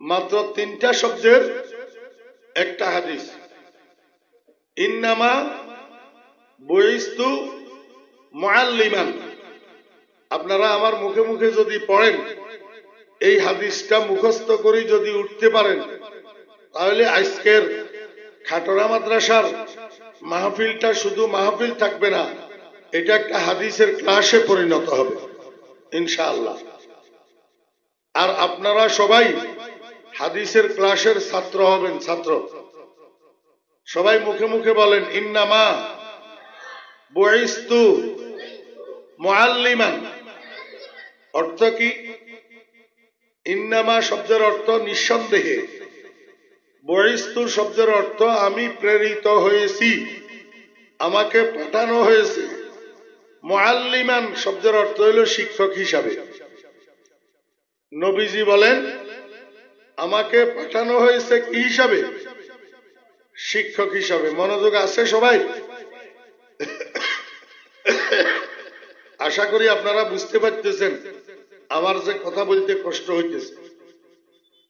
মাত্র 3টা শব্দের একটা হাদিস। ইন্নামা বুইস্তু মুআল্লিমান। আপনারা আমার মুখে মুখে যদি পড়েন, এই হাদিসটা মুখস্থ করে যদি উঠতে পারেন, তাহলে আজকের খাটরা মাদ্রাসার মাহফিলটা শুধু মাহফিল থাকবে না, এটা একটা হাদিসের ক্লাসে পরিণত হবে ইনশাআল্লাহ। আর আপনারা সবাই হাদিসের ক্লাসের ছাত্র হবেন। ছাত্র সবাই মুখে মুখে বলেন, ইন্নামা বুইস্তু মুআল্লিমান। অর্থ কি? ইন্নামা শব্দের অর্থ নিঃসন্দেহে, বুইস্তু শব্দের অর্থ আমি প্রেরিত হয়েছি, আমাকে পাঠানো হয়েছে। মুআল্লিমান শব্দের অর্থ হইল শিক্ষক হিসাবে। নবীজি বলেন আমাকে পাঠানো হয়েছে কি হিসাবে? শিক্ষক হিসাবে। মনোযোগ আছে সবাই? আশা করি আপনারা বুঝতে পারতেছেন আমার যে কথা বলতে কষ্ট হইতেছে।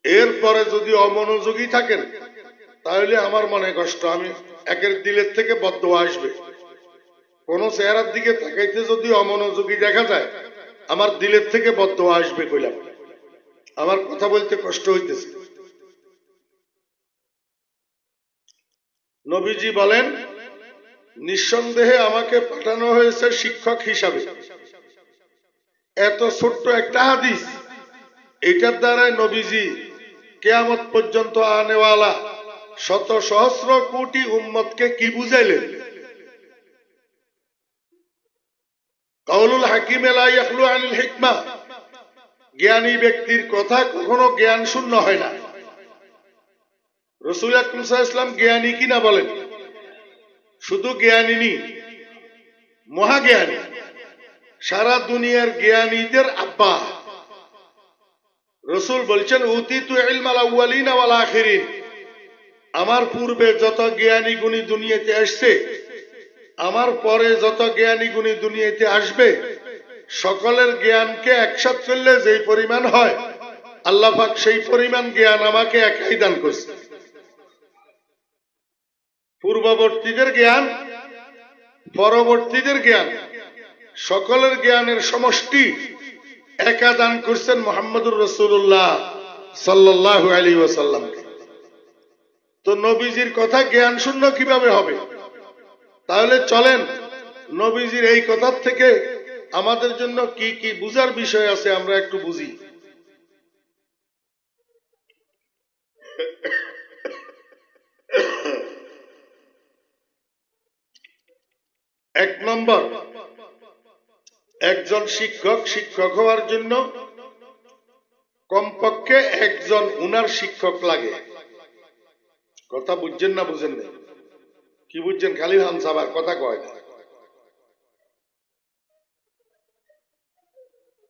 এরপরে যদি অমনোযোগী থাকেন তাহলে আমার মনে কষ্ট, আমি একের দিলের থেকে বদদোয়া আসবে। কোন চেহারার দিকে তাকাইতে যদি অমনোযোগী দেখা যায়, আমার দিলের থেকে বদদোয়া আসবে। কইলাম আমার কথা বলতে কষ্ট হইতেছে। নবীজি বলেন নিঃসন্দেহে আমাকে পাঠানো হয়েছে শিক্ষক হিসাবে। এত ছোট্ট একটা হাদিস, এটার দ্বারাই নবীজি কিয়ামত পর্যন্ত আনেওয়ালা শত সহস্র কোটি উম্মতকে কি বুঝাইলেন? কাউলুল হাকিম লা ইয়াখলু আনিল হিকমা। জ্ঞানী ব্যক্তির কথা কখনো জ্ঞান শূন্য হয় না। রাসূল আকরাম সাল্লাল্লাহু আলাইহি ওয়াসাল্লাম জ্ঞানী কিনা বলেন? শুধু জ্ঞানী নি, মহাজ্ঞানী, সারা দুনিয়ার জ্ঞানীদের আব্বা। রাসূল বলছেন উতিতু ইলমাল আউয়ালিনা ওয়াল আখিরিন। আমার পূর্বে যত জ্ঞানী গুণী দুনিয়াতে আসছে, আমার পরে যত জ্ঞানী গুণী দুনিয়াতে আসবে, সকলের জ্ঞানকে একসাথ করলে যেই পরিমাণ হয়, আল্লাহ পাক সেই পরিমাণ জ্ঞান আমাকে একাই দান করছে। পূর্ববর্তীদের জ্ঞান, পরবর্তীদের জ্ঞান, সকলের জ্ঞানের সমষ্টি একা দান করছেন মুহাম্মদুর রাসূলুল্লাহ সাল্লাল্লাহু আলাইহি ওয়াসাল্লাম। তো নবীজির কথা জ্ঞান শূন্য কিভাবে হবে? তাহলে চলেন নবীজির এই কথার থেকে আমাদের জন্য কি কি বুঝার বিষয় আছে আমরা একটু বুঝি। এক নম্বর, একজন শিক্ষক হওয়ার জন্য কমপক্ষে একজন উনার শিক্ষক লাগে। কথা বুঝছেন না বুঝেন না? কি বুঝছেন? খালি হামসাবার কথা কয় না।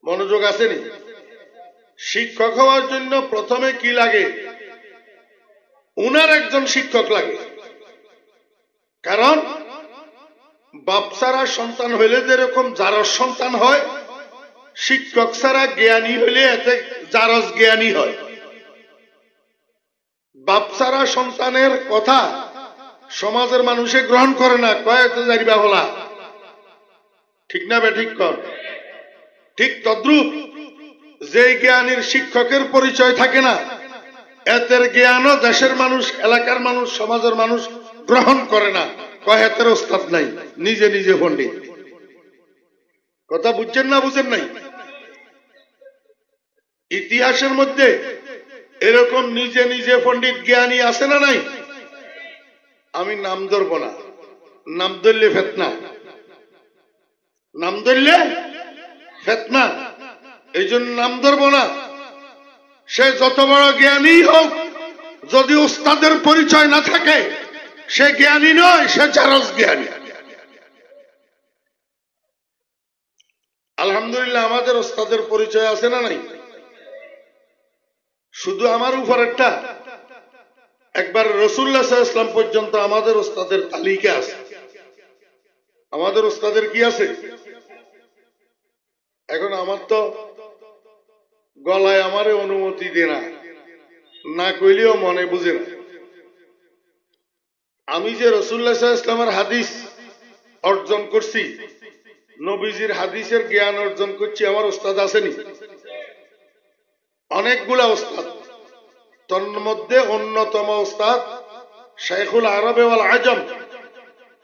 মনোযোগ আসেনি? শিক্ষক হওয়ার জন্য প্রথমে কি লাগে? উনার একজন শিক্ষক লাগে। কারণ বাপ ছাড়া সন্তান হইলে যেরকম জারজ সন্তান হয়, শিক্ষক ছাড়া জ্ঞানী হইলে এতে জারজ জ্ঞানী হয়। বাপ ছাড়া সন্তানের কথা সমাজের মানুষে গ্রহণ করে না, কয় এত জারিবা হলা। ঠিক না বে ঠিক কর? ঠিক তদ্রূপ যে জ্ঞানীর শিক্ষকের পরিচয় থাকে না, এতের জ্ঞানও দেশের মানুষ, এলাকার মানুষ, সমাজের মানুষ গ্রহণ করে না, কয় এতের ওস্তাদ নাই, নিজে নিজে পণ্ডিত। কথা বুঝছেন না বুঝেন নাই? ইতিহাসের মধ্যে এরকম নিজে নিজে পণ্ডিত জ্ঞানী আছে না নাই? আমি নাম ধরবো না, নাম ধরলে ফেতনা, নাম ধরলে ফেতনা, এই জন্য নাম ধরবো না। সে যত বড় জ্ঞানী হোক, যদি উস্তাদের পরিচয় না থাকে, সে জ্ঞানী নয়, সে জারজ জ্ঞানী। আলহামদুলিল্লাহ আমাদের উস্তাদের পরিচয় আছে না নাই? শুধু আমার উপরেরটা, একবার রাসূলুল্লাহ সাল্লাল্লাহু আলাইহি ওয়াসাল্লাম পর্যন্ত আমাদের উস্তাদের তালিকা আছে। আমাদের উস্তাদের কি আছে? এখন আমার তো গলায় আমারে অনুমতি দে না, না কইলেও মনে বুঝে না। আমি যে রাসূলুল্লাহ সাল্লাল্লাহু আলাইহি ওয়াসাল্লামের হাদিস অর্জন করছি, নবীজির হাদিসের জ্ঞান অর্জন করছি, আমার ওস্তাদ আসেনি অনেকগুলা ওস্তাদ, তার মধ্যে অন্যতম ওস্তাদ শাইখুল আরব ওয়াল আজম,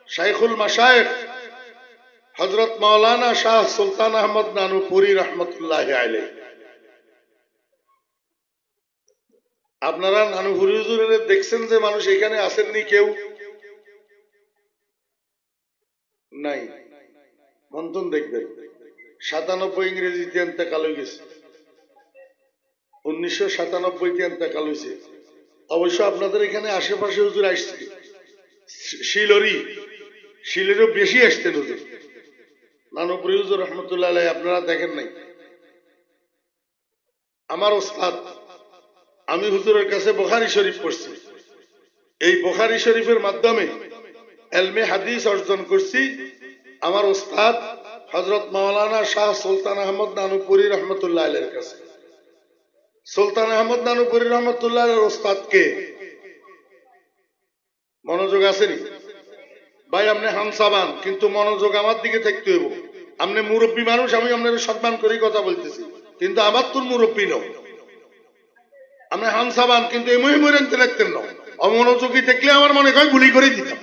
শাইখুল মাশায়েখ হযরত মাওলানা শাহ সুলতান আহমদ নানুপুরি রহমতুল্লাহি আলাইহি। আপনারা নানুপুরি হুজুরের দেখছেন যে মানুষ এখানে আসেননি? কেউ নাই? মন্তন দেখবেন 97 ইংরেজিতে ইন্তেকাল হয়ে গেছে, 1997 ইন্তেকাল হয়েছে। অবশ্য আপনাদের এখানে আশেপাশে হুজুর আসছে, শিলেরও বেশি আসতেন হুজুর, নানুপুরি হুজুর রহমতুল্লাহ আলাইহি, আপনারা দেখেন নাই। আমার ওস্তাদ, আমি হুজুরের কাছে বুখারী শরীফ পড়ছি, এই বুখারী শরীফের মাধ্যমে ইলমে হাদিস অর্জন করছি আমার ওস্তাদ হযরত মাওলানা শাহ সুলতান আহমদ নানুপুরি রহমতুল্লাহ আলাইহির কাছে। সুলতান আহমদ নানুপুরি রহমতুল্লাহ আলাইহির ওস্তাদকে মনোযোগ আসেনি ভাই? আপনি হামসাবান, কিন্তু মনোযোগ আমার দিকে থাকতে হইব। আপনি মুরব্বী মানুষ, আমি আপনার সম্মান করে কথা বলতেছি, কিন্তু আমার তোর মুরব্বী নয়। আপনি হামসাবান, কিন্তু এই মহিমুর আনতে লাগতেন না। অমনোযোগী দেখলে আমার মনে হয় গুলি করে দিতাম।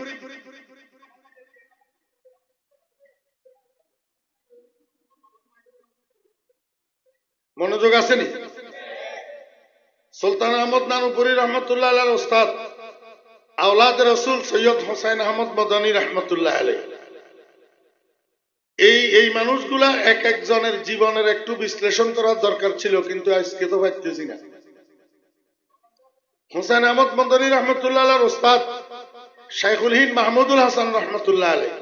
মনোযোগ আসেনি? সুলতান আহমদ নানুপুরি রহমতুল্লাহ আলাইহির ওস্তাদ আওলাদ রাসূল সৈয়দ হোসেন আহমদ মদনী রহমতুল্লাহ আলাইহি। এই মানুষগুলা এক একজনের জীবনের একটু বিশ্লেষণ করার দরকার ছিল, কিন্তু আজকে তো পাইতেছি না। হোসেন আহমদ মদনী রহমতুল্লাহ আলাইহির ওস্তাদ শাইখুল হিন্দ মাহমুদুল হাসান রহমতুল্লাহ আলাইহি,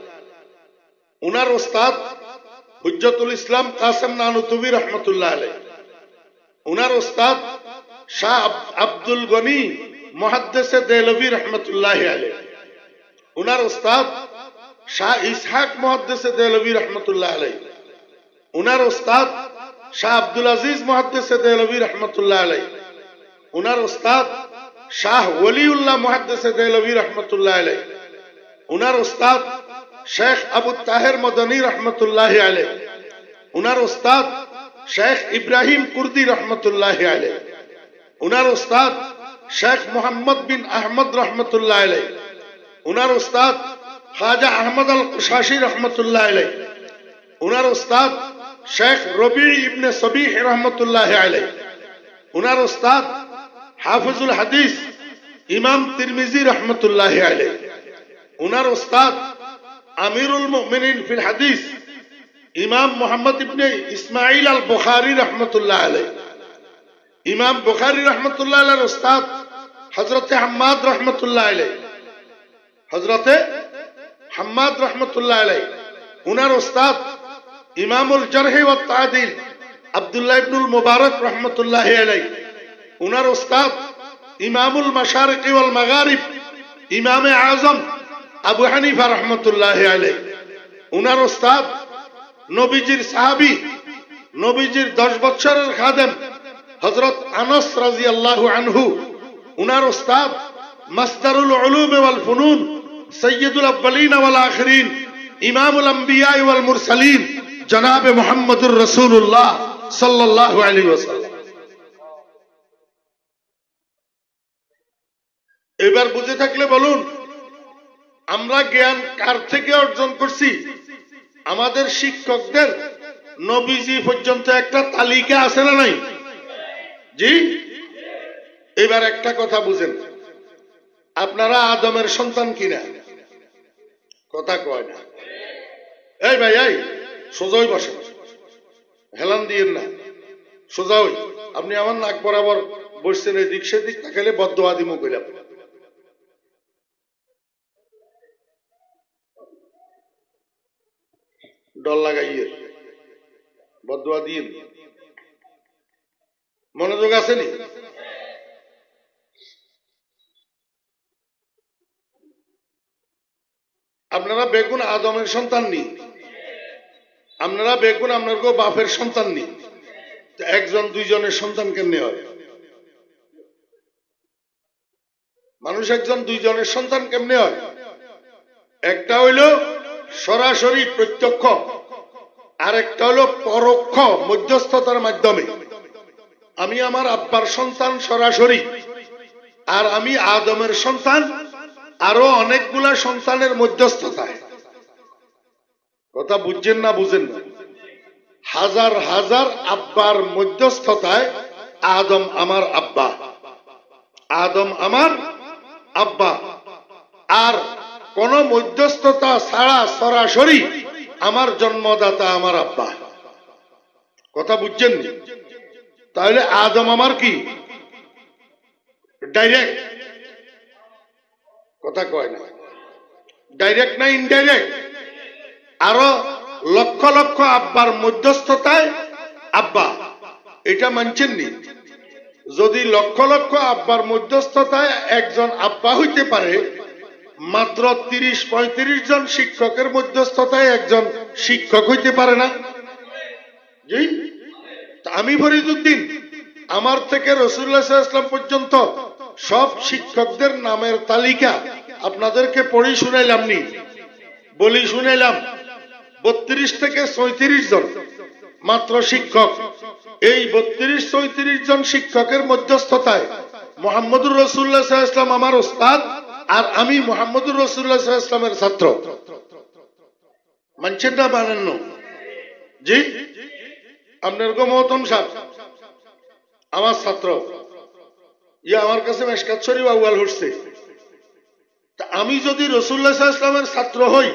উনার ওস্তাদ হুজ্জতুল ইসলাম কাসেম নানুতুবি রহমতুল্লাহ আলাইহি, উনার ওস্তাদ শাহ আব্দুল গনি মুহাদ্দিস দেহলভী রহমতুল্লাহি আলাইহি, উনার ওস্তাদ শাহ ইসহাক মুহাদ্দিস দেহলভী রহমতুল্লাহ আলাইহি, উনার ওস্তাদ শাহ আব্দুল আজিজ মুহাদ্দিস দেহলভী রহমতুল্লাহ আলাইহি, উনার ওস্তাদ শাহ ওলিউল্লাহ মুহাদ্দিস দেহলভী রহমতুল্লাহ আলাইহি, উনার ওস্তাদ শেখ আবু তাহের মদনী রহমতুল্লাহি আলাইহি, উনার ওস্তাদ শেখ ইব্রাহিম কুর্দি রহমতুল্লাহি আলাইহি, উনার ওস্তাদ শেখ মোহাম্মদ বিন আহমদ রহমতুল্লাহ আলাইহি, উনার ওস্তাদ খাজা আহমদ আল কুশাশি রহমতুল্লাহ আলাইহি, উনার ওস্তাদ শেখ রবি ইবনে সবিহ রহমতুল্লাহি আলাইহি, উনার ওস্তাদ হাফিজুল হাদিস ইমাম তিরমিজি রহমতুল্লাহি আলাইহি, উনার ওস্তাদ আমিরুল মুমিনিন ফিল হাদিস ইমাম মোহাম্মদ ইবনে ইসমাইল আল বুখারী রহমতুল্লাহ আলাইহি, ইমাম বুখারী রহমতুল্লাহ আলাইহির ওস্তাদ হযরতে হাম্মাদ রহমতুল্লাহ আলাইহি, হযরতে হাম্মাদ রহমতুল্লাহ আলাইহি, উনার ওস্তাদ ইমামুল জারহ ওয়া তা'দিল আব্দুল্লাহ ইবনুল মুবারক রহমতুল্লাহ আলাইহি, উনার ওস্তাদ ইমামুল মাশারিক ওয়াল মাগারিব ইমামে আযম আবু হানিফা রহমতুল্লাহ আলাইহি, উনার ওস্তাদ নবীজির সাহাবী, নবীজির 10 বছরের খাদেম হযরত আনাস রাদিয়াল্লাহু আনহু, উনার ওস্তাদ মাসদারুল উলুম ওয়াল ফুনুন সাইয়্যিদুল আউয়ালিন ওয়াল আখিরিন ইমামুল আম্বিয়া ওয়াল মুরসালিন জনাবে মুহাম্মদুর রাসূলুল্লাহ সাল্লাল্লাহু আলাইহি ওয়াসাল্লাম। এবার বুঝে থাকলে বলুন, আমরা জ্ঞান কার থেকে অর্জন করছি? আমাদের শিক্ষকদের নবীজি পর্যন্ত একটা তালিকা আছে না নাই? জি। এবার একটা কথা বুঝেন, আপনারা আদমের সন্তান কিনা? কথা কয় না। এই ভাই, এই সোজাই বসেন, হেলান দিয়েন না, সোজা হই। আপনি আমার নাক বরাবর বসছেন, এদিক সেদিক তাকাইলে বদদোয়া দিমু কইলাম। ডর লাগাইয়ে বদদোয়া দিন। মনোযোগ আসেনি? আপনারা বেগুন আদমের সন্তান নি, আপনারা বেগুন আপনার বাপের সন্তান নি, একজন দুইজনের সন্তান কেমনে হয়? মানুষ একজন দুইজনের সন্তান কেমনে হয়? একটা হইল সরাসরি প্রত্যক্ষ, আর একটা হলো পরোক্ষ মধ্যস্থতার মাধ্যমে। আমি আমার আব্বার সন্তান সরাসরি, আর আমি আদমের সন্তান আরো অনেকগুলা সন্তানের মধ্যস্থতায়। কথা বুঝছেন না বুঝেন না? হাজার হাজার আব্বার মধ্যস্থতায় আদম আমার আব্বা, আদম আমার আব্বা। আর কোন মধ্যস্থতা ছাড়া সরাসরি আমার জন্মদাতা আমার আব্বা। কথা বুঝছেন? তাহলে আদম আমার কি ডাইরেক্ট? কথা কয় না, ডাইরেক্ট না ইনডাইরেক্ট? আরো লক্ষ লক্ষ আব্বার মধ্যস্থতায় আব্বা, এটা মানছেন নি? যদি লক্ষ লক্ষ আব্বার মধ্যস্থতায় একজন আব্বা হইতে পারে, মাত্র ৩০-৩৫ জন শিক্ষকের মধ্যস্থতায় একজন শিক্ষক হইতে পারে না? জি। আমি ফরিদউদ্দিন, আমার থেকে রাসূলুল্লাহ সাল্লাল্লাহু আলাইহি ওয়াসাল্লাম পর্যন্ত সব শিক্ষকদের নামের তালিকা আপনাদেরকে পড়ি শুনাইলাম নি? বলি শুনাইলাম। ৩২ থেকে ৩৬ জন মাত্র শিক্ষক। এই ৩২-৩৬ জন শিক্ষকের মধ্যস্থতায় মুহাম্মদুর রাসূলুল্লাহ সাল্লাল্লাহু আলাইহি ওয়াসাল্লাম আমার ওস্তাদ, আর আমি মুহাম্মদুর রাসূলুল্লাহ সাল্লাল্লাহু আলাইহি ওয়াসাল্লামের ছাত্র। মানছেন না মানেন না? জি। আপনার মহতম সাহেব আমার ছাত্র, আমার কাছে মেশকাত শরীফ আউয়াল হচ্ছে। আমি যদি রাসূলুল্লাহ সাল্লাল্লাহু আলাইহি ওয়াসাল্লামের ছাত্র হই,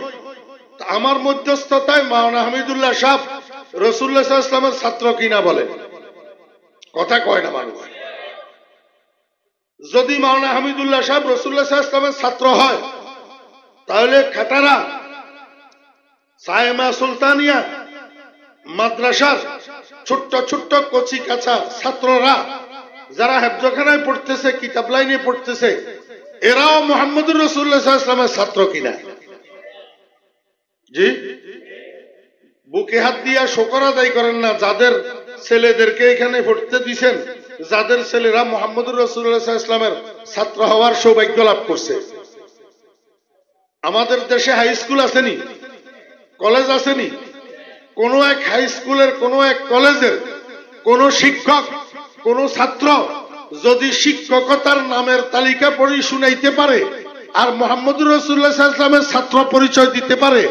আমার মধ্যস্থতায় মাওলানা হামিদুল্লাহ সাহেব রাসূলুল্লাহ সাল্লাল্লাহু আলাইহি ওয়াসাল্লামের ছাত্র কিনা বলেন? কথা কয় না মানুষ। যদি মাওলানা হামিদুল্লাহ সাহেব রাসূলুল্লাহ সাল্লাল্লাহু আলাইহি ওয়াসাল্লামের ছাত্র হয়, তাহলে খাটারা সায়েমা সুলতানিয়া মাদ্রাসার ছোট্ট ছোট্ট কচি কাঁচা ছাত্ররা যারা হেফজখানায় পড়তেছে, কিতাব লাইনে পড়তেছে, এরাও মুহাম্মদুর রাসূলুল্লাহ সাল্লাল্লাহু আলাইহি ওয়াসাল্লামের ছাত্র কিনা? জি। বুকে হাত দিয়া শুকর আদায় করেন না যাদের ছেলেদেরকে এখানে পড়তে দিছেন, যাদের ছেলেরা মুহাম্মদুর রাসূলুল্লাহ সাল্লাল্লাহু আলাইহি ওয়াসাল্লামের ছাত্র হওয়ার সৌভাগ্য লাভ করছে। আমাদের দেশে হাই স্কুল আসেনি, কলেজ আসেনি? কোন এক হাই স্কুলের, কোন এক কলেজের কোন শিক্ষক, কোন ছাত্র যদি শিক্ষকতার নামের তালিকা পড়ি শুনাইতে পারে আর মুহাম্মদুর রাসূলুল্লাহ সাল্লাল্লাহু আলাইহি ওয়াসাল্লামের ছাত্র পরিচয় দিতে পারে,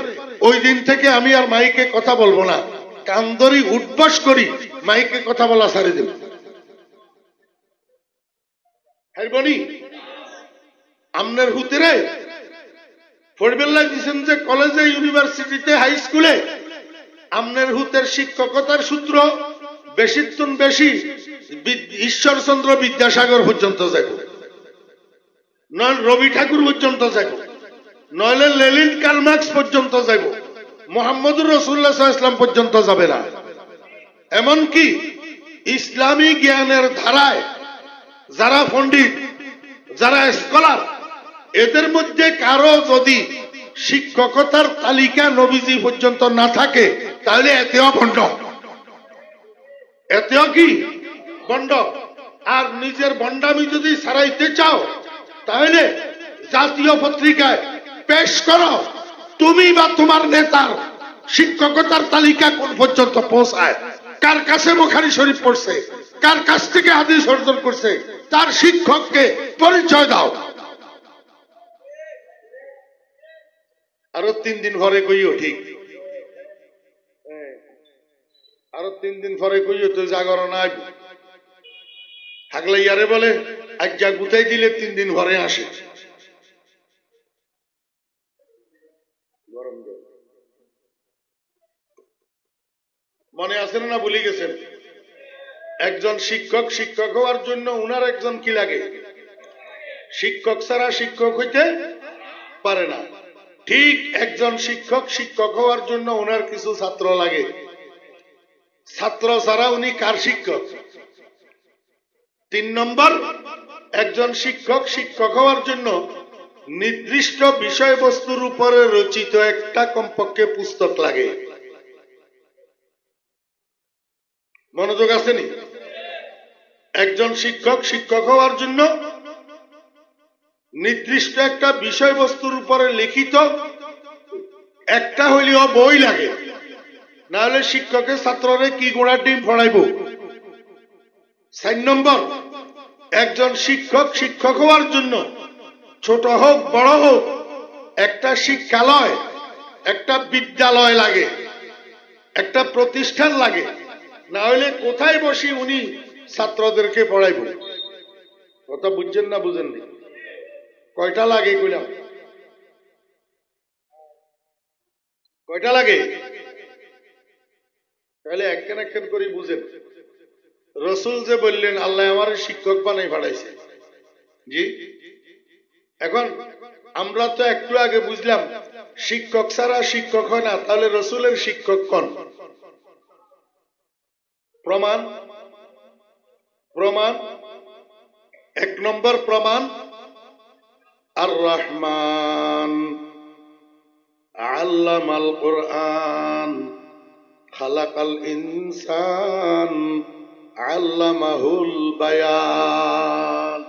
ওই দিন থেকে আমি আর মাইকে কথা বলবো না, কান্দরি উঠবাস করি, মাইকে কথা বলা ছাড়ি দেব। হাইবনি আমনের হুতেরে ফরবেল্লাহ দিছেন যে কলেজে, ইউনিভার্সিটিতে, হাই স্কুলে আমনের হুতের শিক্ষকতার সূত্র বেশিত্তুন বেশি ঈশ্বরচন্দ্র বিদ্যাসাগর পর্যন্ত যাব, নয় রবি ঠাকুর পর্যন্ত যাব, নইলে লেনিন কার্ল মার্কস পর্যন্ত যাব, মুহাম্মদুর রাসূলুল্লাহ সাল্লাল্লাহু আলাইহি ওয়াসাল্লাম পর্যন্ত যাবে না। এমনকি ইসলামী জ্ঞানের ধারায় যারা পণ্ডিত, যারা স্কলার, এদের মধ্যে কারো যদি শিক্ষকতার তালিকা নবীজি পর্যন্ত না থাকে, তাহলে এতেও ভণ্ড, এতেও কি ভণ্ড। আর নিজের ভণ্ডামি যদি ছাড়াইতে চাও, তাহলে জাতীয় পত্রিকায় পেশ করো তুমি বা তোমার নেতার শিক্ষকতার তালিকা কোন পর্যন্ত পৌঁছায়, কার কাছে বুখারী শরীফ পড়ছে, কার কাছ থেকে হাদিস অর্জন করছে, তার শিক্ষককে পরিচয় দাও। আরো 3 দিন পরে কইও, ঠিক আরো 3 দিন পরে কইও তো জাগরণ আইব। হাগলাইয়ারে বলে আজ যা গুতাই দিলে 3 দিন পরে আসে। মনে আছেন না ভুলে গেছেন? একজন শিক্ষক শিক্ষক হওয়ার জন্য উনার একজন কি লাগে? শিক্ষক ছাড়া শিক্ষক হইতে পারে না। ঠিক একজন শিক্ষক শিক্ষক হওয়ার জন্য উনার কিছু ছাত্র লাগে। ছাত্র ছাড়া উনি কার শিক্ষক? 3 নম্বর, একজন শিক্ষক শিক্ষক হওয়ার জন্য নির্দিষ্ট বিষয়বস্তুর উপরে রচিত একটা কমপক্ষে পুস্তক লাগে। মনোযোগ আসেনি? একজন শিক্ষক শিক্ষক হওয়ার জন্য নির্দিষ্ট একটা বিষয়বস্তুর উপরে লিখিত একটা হইলেও বই লাগে, না হলে শিক্ষকের ছাত্ররে কি গোড়ার ডিম ফড়াইব। 4 নম্বর, একজন শিক্ষক শিক্ষক হওয়ার জন্য ছোট হোক বড় হোক একটা শিক্ষালয়, একটা বিদ্যালয় লাগে, একটা প্রতিষ্ঠান লাগে, না হলে কোথায় বসি উনি ছাত্রদেরকে পড়াইব? কথা বুঝছেন না বুঝেননি? কয়টা লাগে কইলাম? কয়টা লাগে? তাহলে একখান একখান করে বুঝেন। রসুল যে বললেন আল্লাহ আমার শিক্ষক বানাই পাঠাইছে, জি। এখন আমরা তো একটু আগে বুঝলাম শিক্ষক ছাড়া শিক্ষক হয় না, তাহলে রসুলের শিক্ষক কোন? প্রমাণ প্রমাণ 1 নম্বর প্রমাণ আর রহমান আল্লামাল কুরআন খালাকাল ইনসান আল্লামাহুল বায়ান।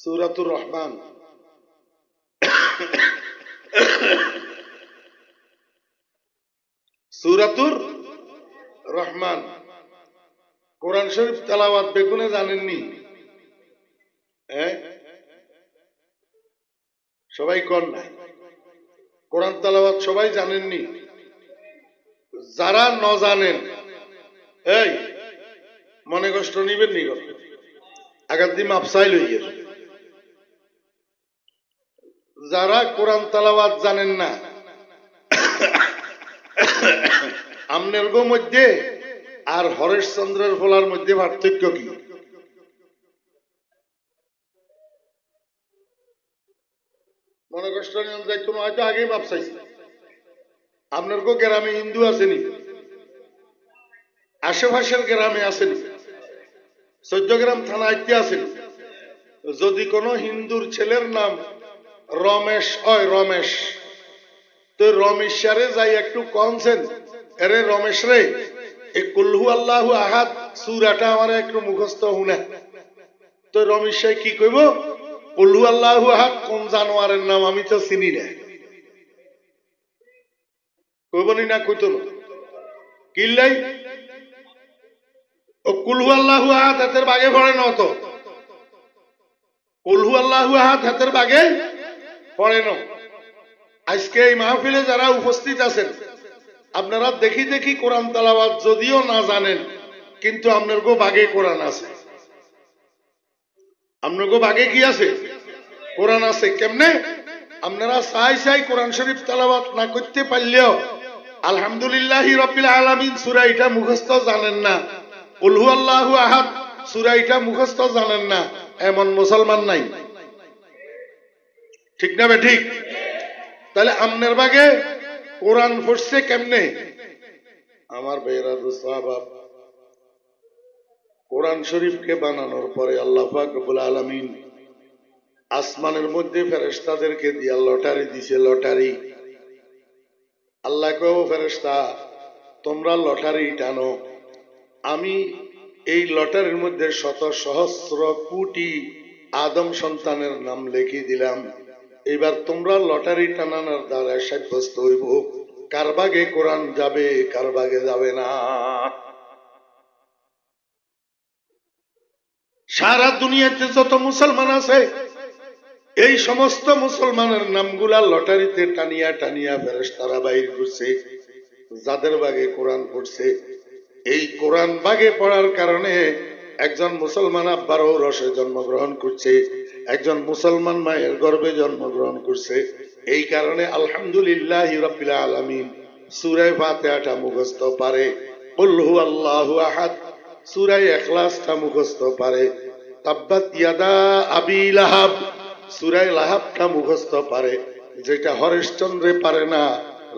সূরাতুর রহমান। সূরাতুর রহমান কোরআন শরীফ তেলাওয়াত বেগুনে জানেননি? সবাই কোন না কোরআন তেলাওয়াত সবাই জানেননি? যারা ন জানেন এই মনে কষ্ট নিবেন নি, আগার দিন মাপসাই লইয়ে। যারা কোরআন তেলাওয়াত জানেন না, আমনের গো মধ্যে আর হরেশচন্দ্রের ফলার মধ্যে পার্থক্য কি? মনে কষ্ট নিয়ম যাইতো না, হয়তো আগেই মাপ চাইছে। আপনার গো গ্রামে হিন্দু আসেনি? আশেপাশের গ্রামে আসেনি? 14 গ্রাম থানা আইতে আসেনি? যদি কোন হিন্দুর ছেলের নাম রমেশ হয়, রমেশ, তো রমেশারে যাই একটু কনছেন, এরে রমেশ রে এই কুলহু আল্লাহু আহাদ সূরাটা আমার একটু মুখস্থ হুনা, তো রমেশাই কি কইব? কুলহু আল্লাহু আহাদ কোন জানোয়ারের নাম আমি তো চিনি না। কইবনি না? কইতো না কিল্লাই ও কুলহু আল্লাহু আহাদ হাতের বাগে পড়ে না, তো কুলহু আল্লাহু আহাদ হাতের বাগে পড়ে না। আজকে এই মাহফিলে যারা উপস্থিত আছেন আপনারা দেখি দেখি কোরআন তেলাওয়াত যদিও না জানেন, কিন্তু আপনার গো বাগে কোরআন আছে। আপনার গো বাগে কি আছে? কোরআন আছে। কেমনে? আপনারা চাই চাই কোরআন শরীফ তেলাওয়াত না করতে পারলেও আলহামদুলিল্লাহি রাব্বিল আলামিন সূরা এটা মুখস্থ জানেন না, কুল হুয়াল্লাহু আহাদ সূরা এটা মুখস্থ জানেন না, এমন মুসলমান নাই। ঠিক না ঠিক? তাহলে আপনার বাগে কোরআন পড়ছে কেমনে? আমার ভাইরা সাহাবা, কোরআন শরীফকে বানানোর পরে আল্লাহ পাক রব্বুল আলামিন আসমানের মধ্যে ফেরেশতাদেরকে দিয়া লটারি দিছে। লটারি। আল্লাহ কয়, ও ফেরেশতা তোমরা লটারি টানো, আমি এই লটারির মধ্যে শত সহস্র কোটি আদম সন্তানের নাম লিখে দিলাম। এবার তোমরা লটারি টানানোর দ্বারা সাব্যস্ত হইব কার ভাগে কোরআন যাবে কার ভাগে যাবে না। সারা দুনিয়াতে যত মুসলমান আছে এই সমস্ত মুসলমানের নামগুলা লটারিতে টানিয়া টানিয়া ফেরেশতারা বাইর করছে, যাদের ভাগে কোরআন পড়ছে। এই কোরআন ভাগে পড়ার কারণে একজন মুসলমান আব্বার ঔরসে জন্মগ্রহণ করছে, একজন মুসলমান মায়ের গর্ভে জন্মগ্রহণ করছে। এই কারণে আলহামদুলিল্লাহি রাব্বিল আলামিন সূরা ফাতিহাটা মুখস্থ পারে, কুল হুয়াল্লাহু আহাদ সূরা ইখলাসটা মুখস্থ পারে, তাব্বাত ইয়াদা আবি লাহাব সূরা লাহাবটা মুখস্থ পারে, যেটা হরেশচন্দ্রে পারে না,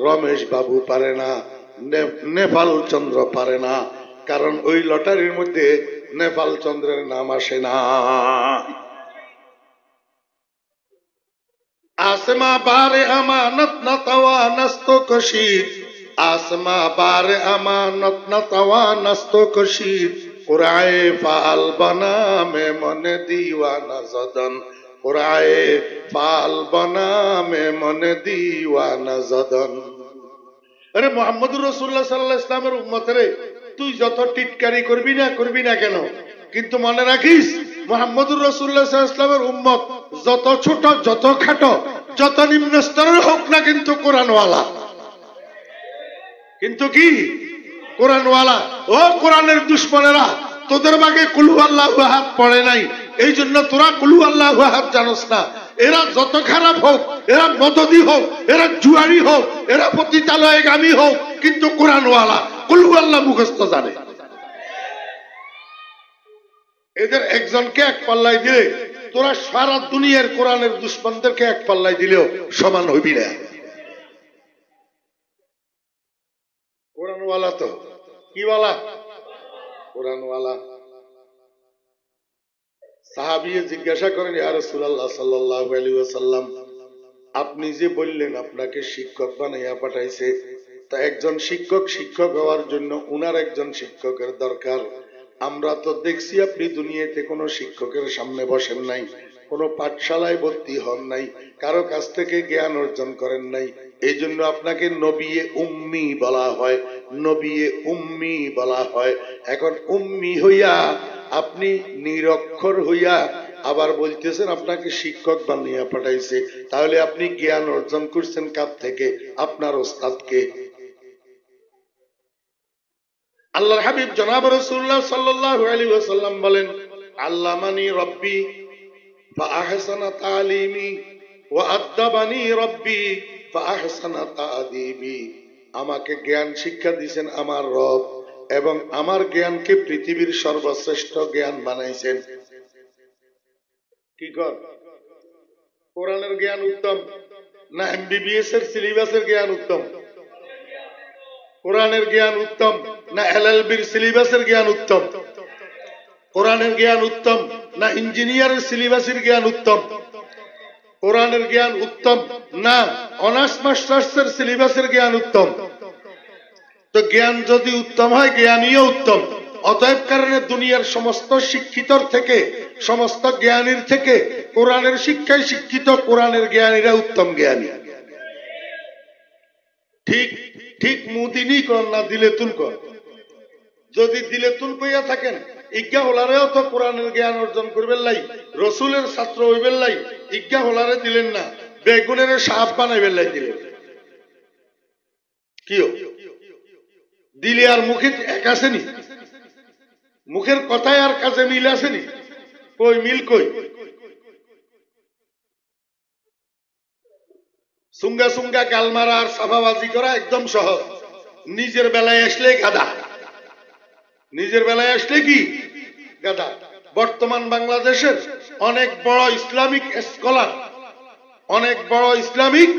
রমেশ বাবু পারে না, নেপাল চন্দ্র পারে না, কারণ ওই লটারির মধ্যে নেপাল চন্দ্রের নাম আসে না। आसमा बार अमानत न तवानस्तो कशीद, आसमा बार अमानत न तवानस्तो कशीद, कुराए फाल बना में मन दीवाना सदन, ওরায়ে পাল বনামে মনে দিওয়ানা জদন। আরে মুহাম্মদুর রাসূলুল্লাহ সাল্লাল্লাহু আলাইহি ইসলামের উম্মতের তুই যত টিটকারি করবি না কেন, কিন্তু মনে রাখিস মুহাম্মদুর রাসূলুল্লাহ সাল্লাল্লাহু আলাইহি ইসলামের উম্মত যত ছোট, যত খাটো, যত নিম্ন স্তরের হোক না, কিন্তু কোরআনওয়ালা। কিন্তু কি কোরআনওয়ালা। ও কোরআনের দুশমনেরা, তোদের ভাগে কুল হুয়াল্লাহু আহাদ পড়ে নাই, এই জন্য তোরা কুল হুয়াল্লাহু আহাদ জানোস না। এরা যত খারাপ হোক, এরা মদদি হোক, এরা জুয়ারি হোক, এরা পতিতালয়গামী হোক, কিন্তু কোরআনওয়ালা কুল হুয়াল্লাহু মুখস্থ জানে। এদের একজনকে এক পাল্লায় দিলে তোরা সারা দুনিয়ার কোরআনের দুশমনদেরকে এক পাল্লায় দিলেও সমান হইবি না। কোরআনওয়ালা তো কি ওয়ালা? কোরআনওয়ালা। সাহাবীয়ে জিজ্ঞাসা করেন, ইয়া রাসূলুল্লাহ সাল্লাল্লাহু আলাইহি ওয়াসাল্লাম, আপনি যে বললেন আপনাকে শিক্ষক বানাইয়া পাঠাইছে, তা একজন শিক্ষক হওয়ার জন্য উনার একজন শিক্ষকের দরকার। আমরা তো দেখছি আপনি দুনিয়াতে কোনো শিক্ষকের সামনে বসেন নাই, কোনো পাঠশালায় ভর্তি হন নাই, কারো কাছ থেকে জ্ঞান অর্জন করেন নাই, এই জন্য আপনাকে নবিয়ে উম্মি বলা হয়, নবিয়ে উম্মি বলা হয়। এখন উম্মি হইয়া আপনি নিরক্ষর হইয়া আবার বলতেছেন আপনাকে শিক্ষক বানিয়ে পাঠাইছে, তাহলে আপনি জ্ঞান অর্জন করছেন কার থেকে? আপনার ওস্তাদকে। আল্লাহর হাবিব জনাব রাসূলুল্লাহ সাল্লাল্লাহু আলাইহি ওয়াসাল্লাম বলেন, আল্লামানি রব্বি ফাআহসানা তালিমি ওয়া আদ্দাবানি রব্বি ফাআহসানা তাদিবি। আমাকে জ্ঞান শিক্ষা দিয়েছেন আমার রব, এবং আমার জ্ঞানকে পৃথিবীর সর্বশ্রেষ্ঠ জ্ঞান বানাইছেন। কি কর? কোরআনের জ্ঞান উত্তম না এমবিবিএস এর সিলেবাসের জ্ঞান উত্তম? কোরআনের জ্ঞান উত্তম না এলএলবির সিলেবাসের জ্ঞান উত্তম? কোরআনের জ্ঞান উত্তম না ইঞ্জিনিয়ারের সিলেবাসের জ্ঞান উত্তম? কোরআনের জ্ঞান উত্তম না অনার্স মাস্টার্সের সিলেবাসের জ্ঞান উত্তম? তো জ্ঞান যদি উত্তম হয়, জ্ঞানীও উত্তম। অতএব কারণে দুনিয়ার সমস্ত শিক্ষিতর থেকে, সমস্ত জ্ঞানীর থেকে কোরআনের শিক্ষায় শিক্ষিত কোরআনের জ্ঞানীরা উত্তম জ্ঞানী। ঠিক ঠিক মুদিনী কর না দিলে তুল কর। যদি দিলে তুল কইয়া থাকেন, ইজ্ঞা হলারেও তো কোরআনের জ্ঞান অর্জন করবেন লাই, রসুলের ছাত্র হইবেন লাই, ইজ্ঞা হলারে দিলেন না, বেগুনের সাপ বানাইবেন লাই দিলেন। কিও দিলে আর মুখে এক আসেনি? মুখের কথায় আর কাজে মিল আসেনি? কই মিল কই? সুঙ্গা সুঙ্গা গালমারা আর সাফাবাজি করা একদম সহজ, নিজের বেলায় আসলে গাধা। নিজের বেলায় আসলে কি গাধা। বর্তমান বাংলাদেশের অনেক বড় ইসলামিক স্কলার, অনেক বড় ইসলামিক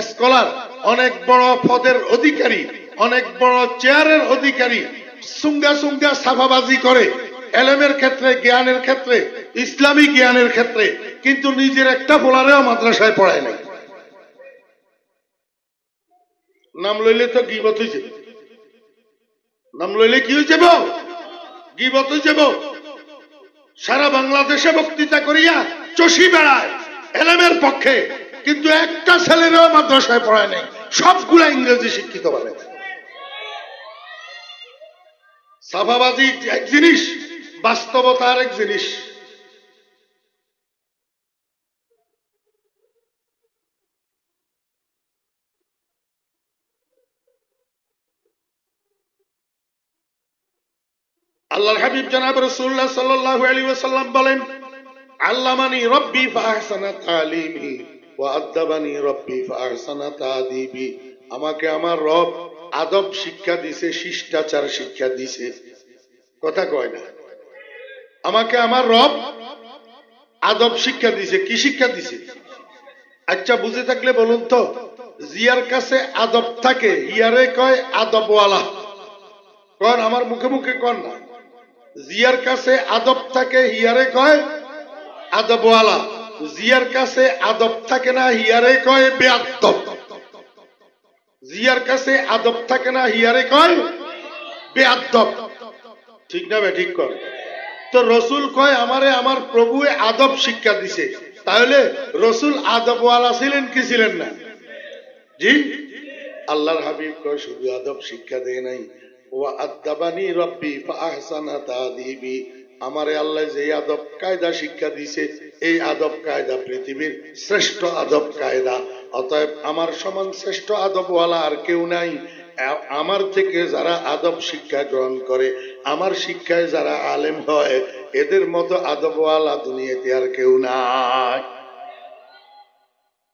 স্কলার, অনেক বড় পদের অধিকারী, অনেক বড় চেয়ারের অধিকারী সুঙ্গা সুঙ্গা সাফাবাজি করে এলেমের ক্ষেত্রে, জ্ঞানের ক্ষেত্রে, ইসলামী জ্ঞানের ক্ষেত্রে, কিন্তু নিজের একটা ফোলারেও মাদ্রাসায় পড়ায় নাই। নাম লইলে তো গিবত হয়ে যাবে। নাম লইলে কি হয়ে যাব? গিবত হয়ে যাব। সারা বাংলাদেশে বক্তৃতা করিয়া চষি বেড়ায় এলেমের পক্ষে, কিন্তু একটা ছেলেরও মাদ্রাসায় পড়ায় নাই, সবগুলা ইংরেজি শিক্ষিত বলে। সাফাবাজি এক জিনিস, বাস্তবতা আর এক জিনিস। আল্লাহর হাবিব জনাব রাসূলুল্লাহ সাল্লাল্লাহু আলাইহি ওয়াসাল্লাম বলেন, আল্লামানি রব্বি ফাআহসানা তালিমি ওয়া আদ্দাবানি রব্বি ফাআহসানা তাদিবি। আমাকে আমার রব আদব শিক্ষা দিছে, শিষ্টাচার শিক্ষা দিছে। কথা কয় না? আমাকে আমার রব আদব শিক্ষা দিছে। কি শিক্ষা দিছে? আচ্ছা বুঝে থাকলে বলুন তো, জিয়ার কাছে আদব থাকে, ইয়ারে কয় আদবওয়ালা। কন আমার মুখে মুখে কন না। জিয়ার কাছে আদব থাকে, হিয়ারে কয় আদবওয়ালা। জিয়ার কাছে আদব থাকে না, হিয়ারে কয় বেয়াদব। জিয়ার কাছে আদব থাকে না, হিয়ারে কয় বেয়াদব। ঠিক না বে? ঠিক কর। তো রসুল কয় আমারে আমার প্রভু আদব শিক্ষা দিছে, তাহলে রসুল আদবওয়ালা ছিলেন কি ছিলেন না? জি, আল্লাহর হাবিব কয় শুধু আদব শিক্ষা দেয় নাই, ওয়া আদাবানি রব্বি ফাআহসানা তাদিবি, আমারে আল্লাহ যে আদব কায়দা শিক্ষা দিয়েছে, এই আদব কায়দা পৃথিবীর শ্রেষ্ঠ আদব কায়দা। অতএব আমার সমান শ্রেষ্ঠ আদবওয়ালা আর কেউ নাই। আমার থেকে যারা আদব শিক্ষা গ্রহণ করে, আমার শিক্ষায় যারা আলেম হয়, এদের মতো আদবওয়ালা দুনিয়াতে আর কেউ নাই।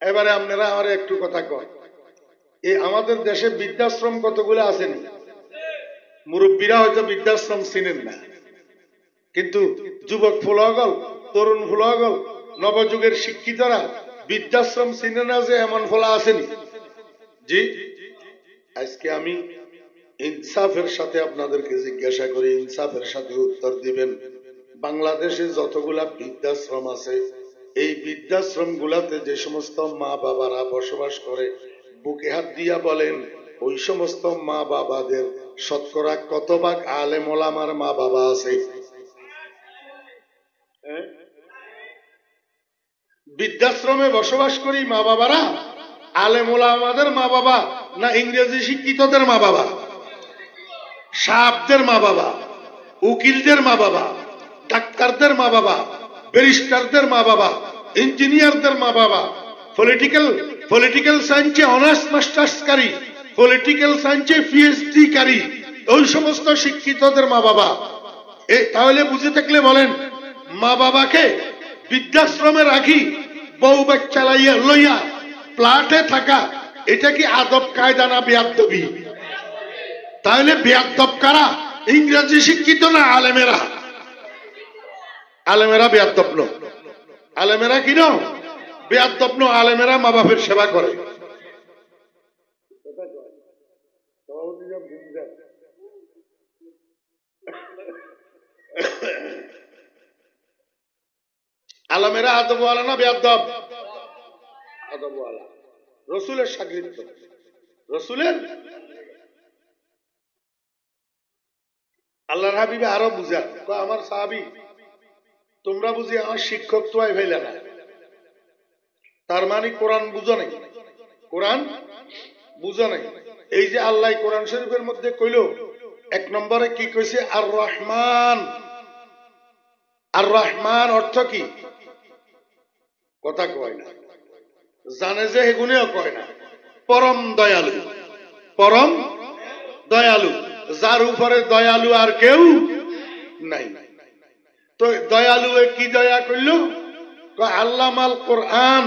এবারে আপনারা আমার একটু কথা কন, এই আমাদের দেশে বৃদ্ধাশ্রম কতগুলো আসেনি? মুরব্বীরা হয়তো বৃদ্ধাশ্রম চিনেন না, কিন্তু যুবক ফুলগল, তরুণ ফুলগল, নবযুগের শিক্ষিতরা বৃদ্ধাশ্রম চিনে না যে এমন ফলা আসেনি। জি, আজকে আমি ইনসাফের সাথে আপনাদেরকে জিজ্ঞাসা করি, ইনসাফের সাথে উত্তর দিবেন। বাংলাদেশে যতগুলা বৃদ্ধাশ্রম আছে, এই বৃদ্ধাশ্রম গুলাতে যে সমস্ত মা বাবারা বসবাস করে, বুকে হাত দিয়া বলেন ওই সমস্ত মা বাবাদের শতকরা কত ভাগ আলেম ওলামার মা বাবা আছে? বৃদ্ধাশ্রমে বসবাস করি মা বাবারা আলেম ওলামাদের মা বাবা না ইংরেজি শিক্ষিতদের মা বাবা? সাহাবদের মা বাবা, উকিলদের মা বাবা, ডাক্তারদের মা বাবা, ব্যারিস্টারদের মা বাবা, ইঞ্জিনিয়ারদের মা বাবা, পলিটিক্যাল সায়েন্সে অনার্স মাস্টার্সকারী, পলিটিক্যাল সায়েন্সে পিএইচডি কারী, ওই সমস্ত শিক্ষিতদের মা বাবা। তাহলে বুঝে থাকলে বলেন, মা বাবাকে বৃদ্ধাশ্রমে রাখি বউ বাচ্চা লইয়া প্লাটে থাকা, এটা কি আদব কায়দা না বেয়াদবি? তাহলে বেয়াদব কারা? ইংরেজি শিক্ষিত না আলেমেরা? আলেমেরা বেয়াদব ন, আলেমেরা কি ন বেয়াদব ন, আলেমেরা মা বাপের সেবা করে। আলেমেরা আদবওয়ালা না বেয়াদব? আদবওয়ালা। রসুলের শাগির্দ, রসুলের। আল্লাহর হাবিবে আরো বুঝা, আমার সাহাবী তোমরা বুঝি আমার শিক্ষক তো ভাইলা না, তার মানে কোরআন বুঝো নাই, কোরআন বুঝো নাই। এই যে আল্লাহ কোরআন শরীফের মধ্যে কইল, এক নম্বরে কি কইছে? আর রহমান। আর রহমান অর্থ কি? কথা কয় না, জানে যে এগুনেও কয় না। পরম দয়ালু, পরম দয়ালু, যার উপরে দয়ালু আর কেউ নাই। তো দয়ালু কি দয়া করল? আল্লামাল কোরআন,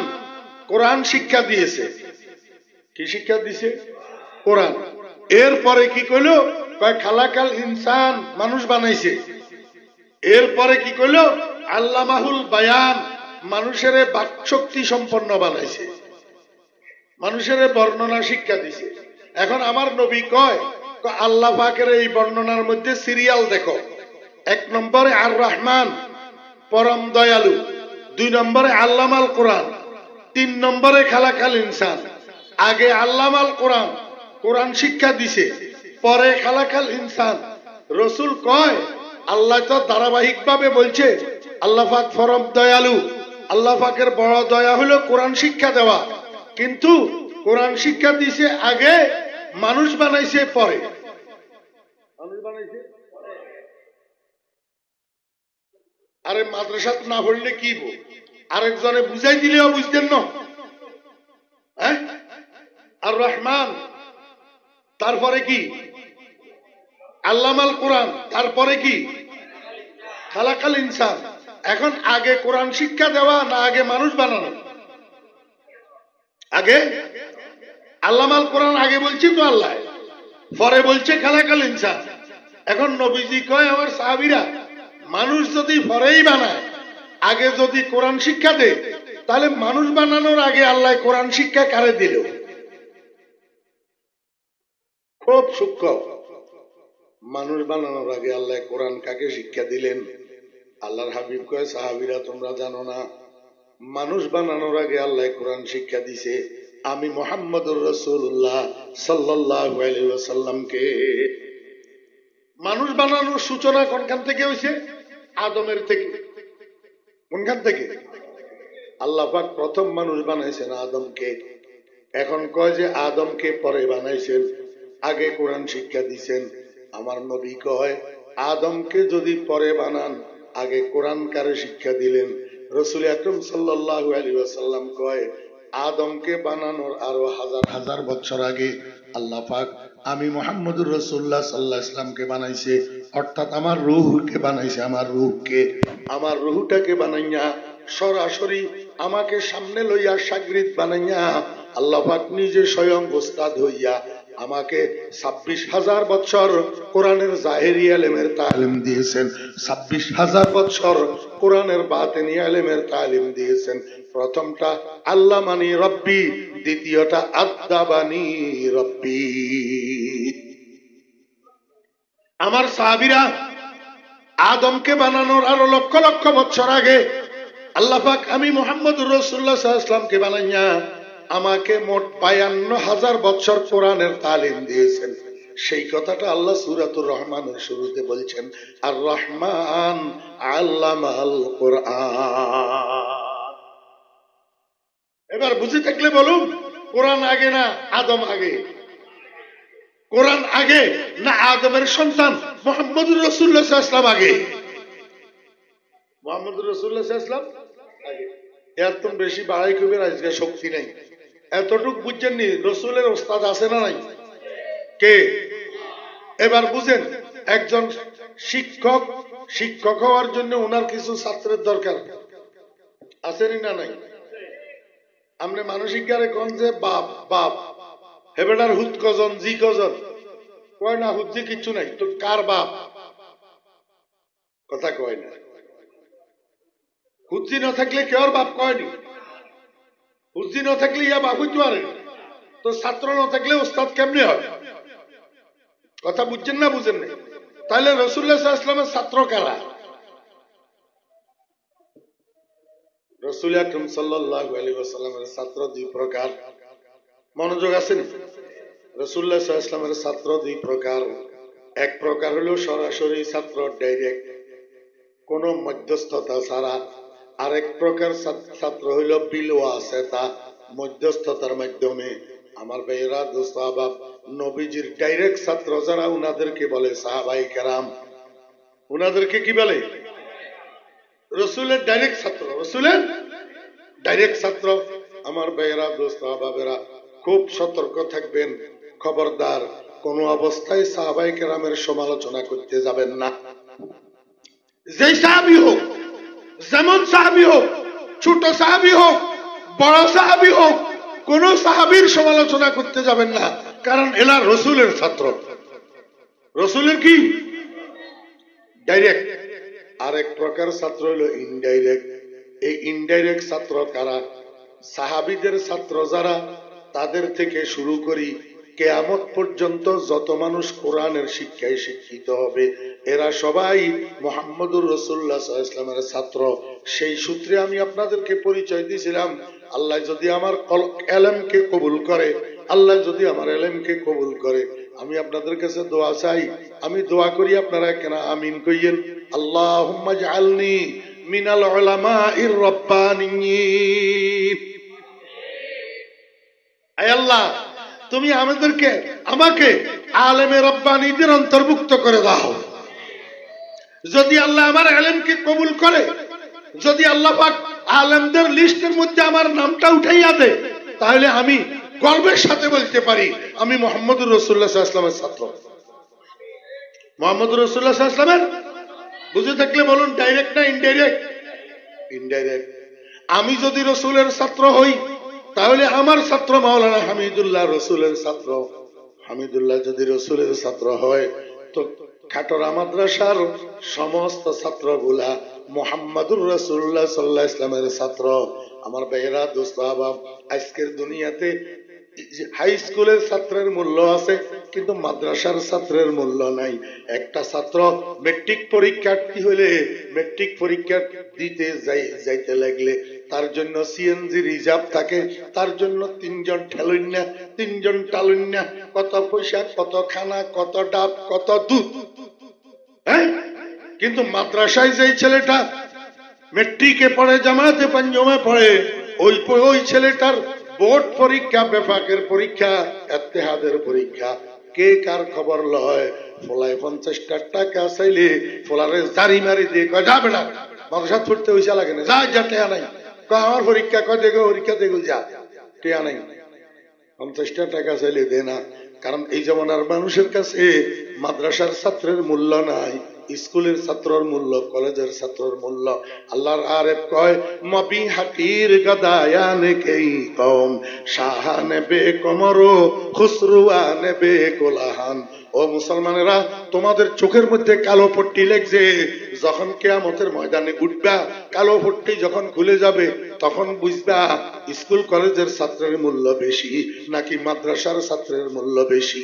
কোরআন শিক্ষা দিয়েছে। কি শিক্ষা দিছে? কোরআন। এরপরে কি কইল? খালাকাল ইনসান, মানুষ বানাইছে। এরপরে কি কইল? আল্লামাহুল বায়ান, মানুষের বাকশক্তি সম্পন্ন বানাইছে, মানুষের বর্ণনা শিক্ষা দিছে। এখন আমার নবী কয়, আল্লাহ পাকের এই বর্ণনার মধ্যে সিরিয়াল দেখো। এক নম্বরে আর রহমান, পরম দয়ালু। দুই নম্বরে আল্লামাল কোরআন। তিন নম্বরে খালাকাল ইনসান। আগে আল্লামাল কোরআন, কোরআন শিক্ষা দিছে, পরে খালাকাল ইনসান। রসুল কয়, আল্লাহ তো ধারাবাহিক ভাবে বলছে আল্লাহ পাক পরম দয়ালু। আল্লাহ পাকের বড় দয়া হলো কোরআন শিক্ষা দেওয়া, কিন্তু কোরআন শিক্ষা দিছে আগে, মানুষ বানাইছে পরে। মানুষ বানাইছে। আরে মাদ্রাসাত না পড়লে কি আরেকজনে বুঝাই দিলেও বুঝতেন না। হ্যাঁ, আর রহমান, তারপরে কি আল্লামাল কোরআন, তারপরে কি খালাকাল ইনসান। এখন আগে কোরআন শিক্ষা দেওয়া না আগে মানুষ বানানো? আগে আল্লামাল কোরআন আগে বলছি তো আল্লাহ, পরে বলছে খালাকাল ইনসান। এখন নবীজি কয়, আমার সাহাবীরা, মানুষ যদি পরেই বানায়, আগে যদি কোরআন শিক্ষা দেয়, তাহলে মানুষ বানানোর আগে আল্লাহ কোরআন শিক্ষা কারে দিল? খুব সূক্ষ্ম। মানুষ বানানোর আগে আল্লাহ কোরআন কাকে শিক্ষা দিলেন? আল্লাহর হাবিব কয়, সাহাবীরা তোমরা জানো না, মানুষ বানানোর আগে আল্লাহ কোরআন শিক্ষা দিছে আমি মুহাম্মদুর রাসূলুল্লাহ সাল্লাল্লাহু আলাইহি ওয়াসাল্লামকে। মানুষ বানানোর সূচনা কোনখান থেকে হয়েছে? আদমের থেকে। কোনখান থেকে? আল্লাহ পাক প্রথম মানুষ বানাইছেন আদমকে। এখন কয় যে আদমকে পরে বানাইছেন, আগে কোরআন শিক্ষা দিছেন। আমার নবী কয় আদমকে যদি পরে বানান, আগে কোরআন কারে শিক্ষা দিলেন? রাসূল আকরাম সাল্লাল্লাহু আলাইহি ওয়াসাল্লাম কয় আদমকে বানানোর আরো হাজার হাজার বছর আগে আল্লাহ পাক আমি মুহাম্মদুর রাসূলুল্লাহ সাল্লাল্লাহু আলাইহি ওয়াসাল্লামকে বানাইছে, অর্থাৎ আমার রূহকে বানাইছে। আমার রূহটাকে বানাইয়া সরাসরি আমাকে সামনে লইয়া সাগরিদ বানাইয়া আল্লাহ পাক নিজে স্বয়ং ওস্তাদ হইয়া আমাকে 26,000 বছর কোরআনের জাহেরি ইলমের তালিম দিয়েছেন, 26,000 বছর কোরআনের বাতিনি ইলমের তালিম দিয়েছেন। প্রথমটা আল্লামানি রব্বি, দ্বিতীয়টা আদাবানি রব্বি। আমার সাহাবীরা আদমকে বানানোর আরো লক্ষ লক্ষ বছর আগে আল্লাহ পাক আমি মুহাম্মদুর রাসূলুল্লাহ সাল্লাল্লাহু আলাইহি ওয়াসাল্লামকে বানাইয়া আমাকে মোট 52,000 বছর কোরআনের তালিম দিয়েছেন। সেই কথাটা আল্লাহ সূরাতুর রহমানের শুরুতে বলছেন, আর রহমান আল্লামাল কোরআন। এবার বুঝে থাকলে বলুন, কোরআন আগে না আদম আগে? কোরআন আগে না আদমের সন্তান মুহাম্মদুর রাসূলুল্লাহ সাল্লাল্লাহু আলাইহি ওয়াসাল্লাম আগে? মুহাম্মদুর রাসূলুল্লাহ সাল্লাল্লাহু আলাইহি ওয়াসাল্লাম আগে। এত বেশি বাড়াই কবির আজকে শক্তি নাই। এতটুক বুঝছেননি রসুলের ওস্তাদ আছে না নাই? কে? এবার বুঝেন, একজন শিক্ষক হওয়ার জন্য ওনার কিছু ছাত্রের দরকার আছেনি না নাই? আপনি মানসিক গারে কোন যে বাপ বাপ হেবেটার হুদ কজন জি কজন কয় না, হুদ্দি কিচ্ছু নাই তো কার বাপ? কথা কয় না। হুদ্দি না থাকলে কেউ বাপ কয়নি। হুদ্দি না থাকলে ইয়া বাপ হইতে পারে, তো ছাত্র না থাকলে ওস্তাদ কেমনে হয়? কথা বুঝছেন না বুঝেন না? তাহলে রাসূলুল্লাহ সাল্লাল্লাহু আলাইহি ওয়াসাল্লামের ছাত্র কারা? রাসূল আকরাম সাল্লাল্লাহু আলাইহি ওয়াসাল্লামের ছাত্র দুই প্রকার। মনোযোগ আছেন? রাসূলুল্লাহ সাল্লাল্লাহু আলাইহি ওয়াসাল্লামের ছাত্র দুই প্রকার। এক প্রকার হলো সরাসরি ছাত্র, ডাইরেক্ট, কোন মধ্যস্থতা ছাড়া। আরেক প্রকার ছাত্র হইল বিল ওয়াসিতা, মধ্যস্থতার মাধ্যমে। আমার ভাইয়েরা, দোস্ত আহবাব, নবীজির ডাইরেক্ট ছাত্র যারা উনাদেরকে বলে সাহাবায়ে কেরাম। উনাদেরকে কি বলে? রাসূলের ডাইরেক্ট ছাত্র। রাসূলের ডাইরেক্ট ছাত্র। আমার ভাইয়েরা, দোস্ত আহবাবেরা, খুব সতর্ক থাকবেন। খবরদার, কোন অবস্থায় সাহাবায়ে কেরামের সমালোচনা করতে যাবেন না। যেই সাহাবী হোক, যেমন সাহাবী হোক, ছোট সাহাবী হোক, বড় সাহাবী হোক, কোন সাহাবীর সমালোচনা করতে যাবেন না, কারণ এরা রাসূলের ছাত্র। রাসূলের কি? ডাইরেক্ট। আরেক প্রকার ছাত্র হলো ইনডাইরেক্ট। এই ইনডাইরেক্ট ছাত্র কারা? সাহাবীদের ছাত্র যারা, তাদের থেকে শুরু করি কিয়ামত পর্যন্ত যত মানুষ কোরআনের শিক্ষায় শিক্ষিত হবে, এরা সবাই মুহাম্মদুর রাসূলুল্লাহ সাল্লাল্লাহু আলাইহি ওয়াসাল্লামের ছাত্র। সেই সূত্রে আমি আপনাদেরকে পরিচয় দিয়েছিলাম। আল্লাহ যদি আমার ইলমকে কবুল করে, আল্লাহ যদি আমার ইলমকে কবুল করে, আমি আপনাদের কাছে দোয়া চাই। আমি দোয়া করি, আপনারা কেন আমিন কইয়েন। আল্লাহুম্মা জাআলনি মিনাল উলামাইর রাব্বানিয়্যিন। আয় আল্লাহ, তুমি আমাকে আলেমে রব্বানীদের অন্তর্ভুক্ত করে দাও। যদি আল্লাহ আমার ইলমকে কবুল করে, যদি আল্লাহ পাক আলেমদের লিস্টের মধ্যে আমার নামটা উঠাইয়া দেয়, তাহলে আমি গর্বের সাথে বলতে পারি আমি মুহাম্মদুর রাসূলুল্লাহ সাল্লাল্লাহু আলাইহি ওয়াসাল্লামের ছাত্র। মুহাম্মদুর রাসূলুল্লাহ সাল্লাল্লাহু আলাইহি ওয়াসাল্লামের। বুঝে থাকলে বলুন, ডাইরেক্ট না ইনডাইরেক্ট? ইনডাইরেক্ট। আমি যদি রাসূলের ছাত্র হই, তাহলে আমার ছাত্র মাওলানা হামিদুল্লাহ রাসূলের ছাত্র। হামিদুল্লাহ যদি রাসূলের ছাত্র হয়, তো খাটরা মাদ্রাসার সমস্ত ছাত্রগুলা মুহাম্মদুর রাসূলুল্লাহ সাল্লাল্লাহু আলাইহি ওয়াসাল্লামের ছাত্র। আমার ভাইয়েরা, দোস্ত আহবাব, আজকের দুনিয়াতে হাই স্কুলের ছাত্রের মূল্য আছে, কিন্তু মাদ্রাসার ছাত্রের মূল্য নাই। একটা ছাত্র মেট্রিক পরীক্ষার্থী হলে, মেট্রিক পরীক্ষা দিতে যাইতে লাগলে তার জন্য সিএনজি রিজার্ভ থাকে, তার জন্য 3 জন ঠেলন্যা, 3 জন টালন্যা, কত পয়সা, কত খানা, কত ডাব, কত দুধ। হ্যাঁ, কিন্তু মাদ্রাসায় যেই ছেলেটা মেট্রিকে পড়ে, জামাতে পঞ্চমে পড়ে, ওই ছেলেটার বোর্ড পরীক্ষা, বেফাকের পরীক্ষা, ইত্তেহাদের পরীক্ষা, কে কার খবর লয়? ফলায় 50 টাকা চাইলে ফলারে জারি মারি দিয়ে কয় যা বেটা মাদ্রাসা ছুটতে হইসা লাগে না, যা টেয়া নাই, আমার পরীক্ষা কয় দেখো পরীক্ষা দেখো যা, টেয়া নাই। 50 টাকা চাইলে দে না, কারণ এই জমানার মানুষের কাছে মাদ্রাসার ছাত্রের মূল্য নাই, স্কুলের ছাত্রর মূল্য, কলেজের ছাত্রর মূল্য। আল্লাহর আরেফ কয় মবি হাকির গদায়ানে কেই কম শাহানে বে কমরো খুসরুয়ানে বে কোলাহান। ও মুসলমানেরা, তোমাদের চোখের মধ্যে কালো পট্টি লেগছে, যখন কিয়ামতের ময়দানে উঠবা, কালো পট্টি যখন খুলে যাবে, তখন বুঝবা স্কুল কলেজের ছাত্রের মূল্য বেশি নাকি মাদ্রাসার ছাত্রের মূল্য বেশি।